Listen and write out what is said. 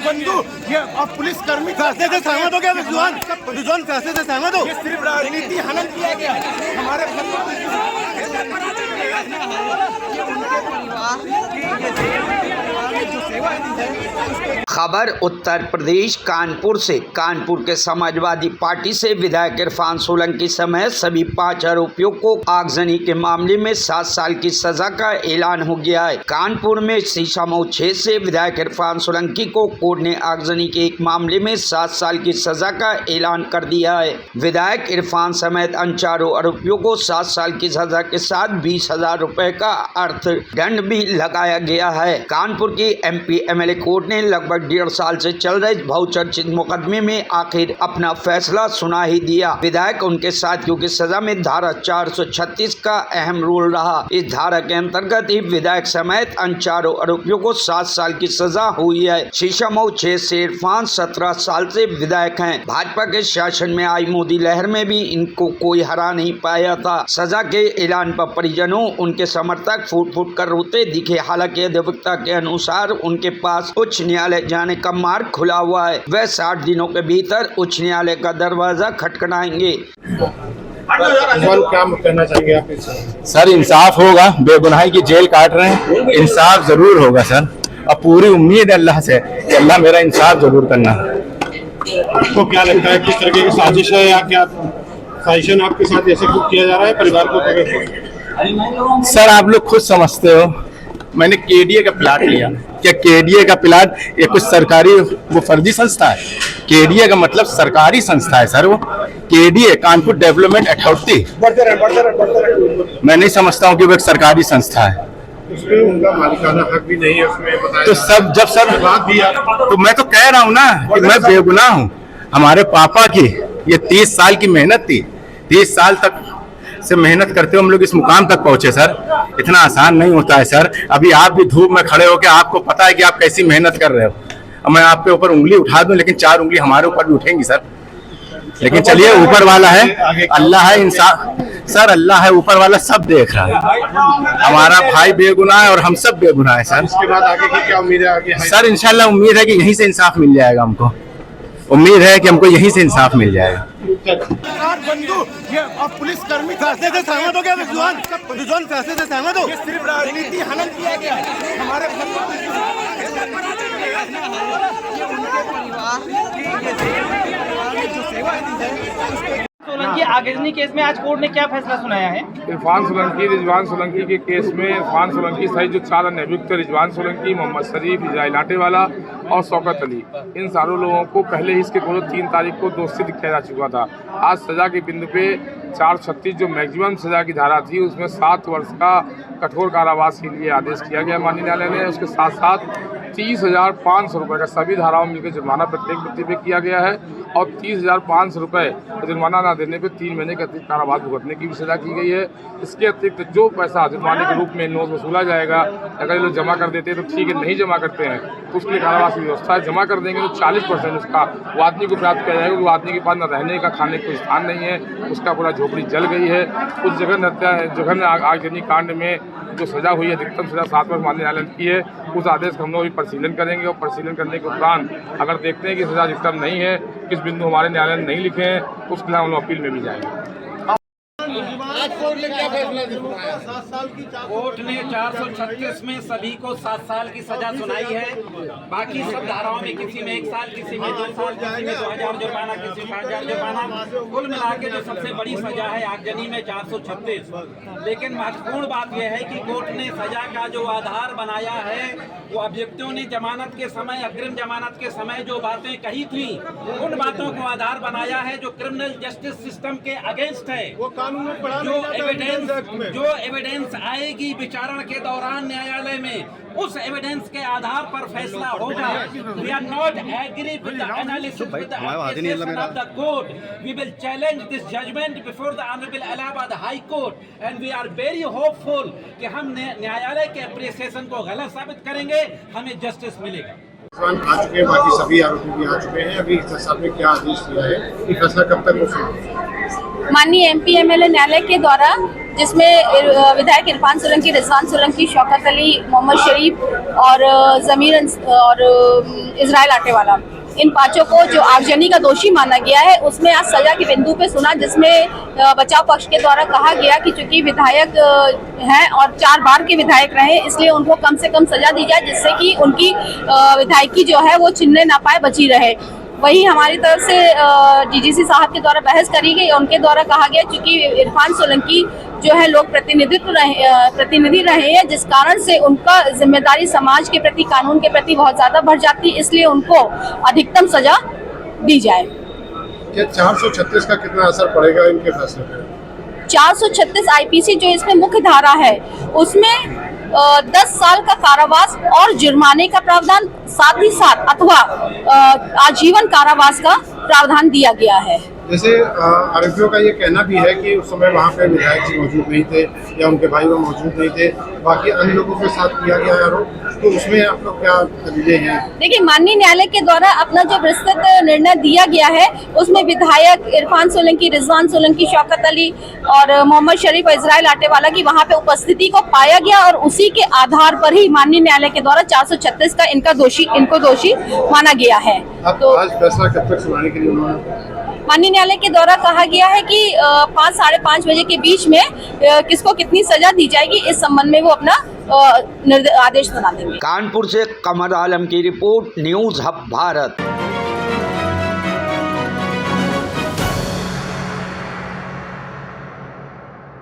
बंधु, ये अब पुलिस कर्मी फैसले से सहमत हो गया। रिजवान फैसले से सहमत हो? ये सिर्फ राजनीति हनन किया गया हमारे खबर उत्तर प्रदेश कानपुर से। कानपुर के समाजवादी पार्टी से विधायक इरफान सोलंकी समेत सभी 5 आरोपियों को आगजनी के मामले में 7 साल की सजा का ऐलान हो गया है। कानपुर में शीशामऊ 6 से विधायक इरफान सोलंकी को कोर्ट ने आगजनी के एक मामले में 7 साल की सजा का ऐलान कर दिया है। विधायक इरफान समेत अन्य चारों आरोपियों को 7 साल की सजा के साथ 20,000 रुपए का अर्थदंड भी लगाया गया है। कानपुर की MP MLA कोर्ट ने लगभग 1.5 साल से चल रहे बहुचर्चित मुकदमे में आखिर अपना फैसला सुना ही दिया। विधायक उनके साथियों की सजा में धारा 436 का अहम रोल रहा। इस धारा के अंतर्गत ही विधायक समेत अन्य चारों आरोपियों को 7 साल की सजा हुई है। शीशामऊ 6 से इरफान 17 साल से विधायक हैं। भाजपा के शासन में आई मोदी लहर में भी इनको कोई हरा नहीं पाया था। सजा के ऐलान पर परिजनों उनके समर्थक फूट फूट कर रोते दिखे। हालांकि अधिवक्ता के अनुसार उनके पास उच्च न्यायालय जाने का मार्ग खुला हुआ है। वह 60 दिनों के भीतर उच्च न्यायालय का दरवाजा खटखटाएंगे। क्या कहना चाहिए आप इससे? सर इंसाफ होगा, बेगुनाही की जेल काट रहे हैं, इंसाफ जरूर होगा सर। अब पूरी उम्मीद है अल्लाह से कि अल्लाह मेरा इंसाफ जरूर करना। आपको क्या लगता है किस तरह की साजिश है या क्या साजिशन आपके साथ ऐसे कुछ किया जा रहा है परिवार को? सर आप लोग खुद समझते हो, मैंने KDA का प्लाट लिया। क्या KDA का प्लाट ये कुछ सरकारी वो फर्जी संस्था है? KDA का मतलब सरकारी संस्था है सर। वो KDA कानपुर डेवलपमेंट अथॉरिटी, मैं नहीं समझता हूँ कि वो एक सरकारी संस्था है। उसमें उनका मालिकाना हक भी नहीं है उसमें बताया। तो सब जब सर तो मैं तो कह रहा हूँ ना कि मैं बेगुनाह हूँ। हमारे पापा की ये 30 साल की मेहनत थी। 30 साल तक से मेहनत करते हुए हम लोग इस मुकाम तक पहुंचे सर। इतना आसान नहीं होता है सर। अभी आप भी धूप में खड़े होकर आपको पता है कि आप कैसी मेहनत कर रहे हो। अब मैं आपके ऊपर उंगली उठा दूं लेकिन 4 उंगली हमारे ऊपर भी उठेंगी सर। लेकिन चलिए ऊपर वाला है, अल्लाह है, इंसान सर अल्लाह है, ऊपर वाला सब देख रहा है। हमारा भाई बेगुनाह है और हम सब बेगुनाह है सर। इसके बाद आगे की क्या उम्मीद है? आगे सर इंशाल्लाह उम्मीद है कि यहीं से इंसाफ मिल जाएगा। हमको उम्मीद है कि हमको यहीं से इंसाफ मिल जाएगा। बंधु, ये अब पुलिस कर्मी फैसले से सहमत हो गया। रिजवान फैसले से सहमत हो? ये सिर्फ राजनीति हनन किया गया हमारे सोलंकी आगजनी केस में आज कोर्ट ने क्या फैसला सुनाया है? इरफान सोलंकी, रिजवान सोलंकी के केस में इरफान सोलंकी सहित जो 4 अन्य अभियुक्त रिजवान सोलंकी, मोहम्मद शरीफ, इजराइल लाटेवाला और शौकत अली, इन सारों लोगों को पहले ही इसके पूर्व 3 तारीख को दोषी दिखाया जा चुका था। आज सजा के बिंदु पे 436 जो मैक्सिमम सजा की धारा थी उसमें 7 वर्ष का कठोर कारावास के लिए आदेश किया गया माननीय न्यायालय ने। उसके साथ साथ 30,500 रुपये का सभी धाराओं में मिलकर जुर्माना प्रत्येक व्यक्ति पे किया गया है और 30,500 रुपये जुर्माना न देने पे 3 महीने के अतिरिक्त कारावास भुगतने की भी सजा की गई है। इसके अतिरिक्त जो पैसा जुर्माने के रूप में नोट वसूला जाएगा, अगर ये लोग जमा कर देते हैं तो ठीक है, नहीं जमा करते हैं तो उसके लिए कारावास की व्यवस्था है। जमा कर देंगे तो 40% उसका वो आदमी को प्राप्त किया जाएगा। वो आदमी के पास न रहने का, खाने का कोई स्थान नहीं है, उसका पूरा झोपड़ी जल गई है। उस जघन्य आगजनी कांड में जो सजा हुई है, अधिकतम सजा 7 वर्ष माननीय न्यायालय ने की है। उस आदेश का हम लोग भी परिशीलन करेंगे और परिशीलन करने के उपरांत अगर देखते हैं कि सजा अधिकतम नहीं है, किस बिंदु हमारे न्यायालय ने नहीं लिखे हैं, तो उसके खिलाफ हम लोग अपील में भी जाएंगे। कोर्ट ने 436 में सभी को 7 साल की सजा सुनाई है। बाकी सब धाराओं में किसी में 1 साल, किसी में 2 साल, किसी में 2,000 जुर्माना, किसी में 5,000 जुर्माना। कुल मिला के जो सबसे बड़ी सजा है आगजनी में 436। लेकिन महत्वपूर्ण बात यह है कि कोर्ट ने सजा का जो आधार बनाया है वो अभियुक्तों ने जमानत के समय, अग्रिम जमानत के समय जो बातें कही थी उन बातों को आधार बनाया है जो क्रिमिनल जस्टिस सिस्टम के अगेंस्ट है। वो कानून में पढ़ा जो एविडेंस आएगी विचारण के दौरान न्यायालय में, उस एविडेंस के आधार पर फैसला होगा। We are not agree with the analysis with the appreciation of the court. We will challenge this judgement before the honourable Allahabad high court and we are very hopeful कि हम न्यायालय के एप्रिसिएशन को गलत साबित करेंगे, हमें जस्टिस मिलेगा। आ चुके हैं, बाकी सभी आरोपी भी आ चुके हैं। अभी साहब ने क्या आदेश दिया है, ये फैसला कब तक हो? माननीय MP MLA न्यायालय के द्वारा जिसमें विधायक इरफान सोलंकी, रिजवान सोलंकी, शौकत अली, मोहम्मद शरीफ और ज़मीर और इजराइल आटेवाला, इन पांचों को जो आगजनी का दोषी माना गया है, उसमें आज सजा के बिंदु पे सुना, जिसमें बचाव पक्ष के द्वारा कहा गया कि चूंकि विधायक हैं और 4 बार के विधायक रहे, इसलिए उनको कम से कम सजा दी जाए, जिससे कि उनकी विधायकी जो है वो छिनने ना पाए, बची रहे। वही हमारी तरफ से डीजीसी साहब के द्वारा बहस करी गई। उनके द्वारा कहा गया क्योंकि इरफान सोलंकी जो है लोक प्रतिनिधि रहे हैं, जिस कारण से उनका जिम्मेदारी समाज के प्रति, कानून के प्रति बहुत ज़्यादा बढ़ जाती है, इसलिए उनको अधिकतम सजा दी जाए। क्या 436 का कितना असर पड़ेगा इनके फैसले पे? 436 आईपीसी जो इसमें मुख्य धारा है, उसमें 10 साल का कारावास और जुर्माने का प्रावधान, साथ ही साथ अथवा आजीवन कारावास का प्रावधान दिया गया है। जैसे आरोपियों का ये कहना भी है कि उस समय वहाँ पे विधायक जी मौजूद नहीं थे या उनके भाई वो मौजूद नहीं थे, बाकी अन्य लोगों के साथ किया गया आरोप, तो उसमें आप लोग क्या दलीलें हैं? देखिए, माननीय न्यायालय के द्वारा अपना जो विस्तृत निर्णय दिया गया है, उसमें विधायक इरफान सोलंकी, रिजवान सोलंकी, शौकत अली और मोहम्मद शरीफ और इजराइल आटेवाला की वहाँ पे उपस्थिति को पाया गया और उसी के आधार पर ही माननीय न्यायालय के द्वारा 436 का इनको दोषी माना गया है। तो आज फैसला कब तक सुनाने के लिए उन्होंने माननीय न्यायालय के द्वारा कहा गया है कि 5 साढ़े 5 बजे के बीच में किसको कितनी सजा दी जाएगी, इस संबंध में वो अपना आदेश सुना देंगे। कानपुर से कमर आलम की रिपोर्ट, न्यूज़ हब भारत।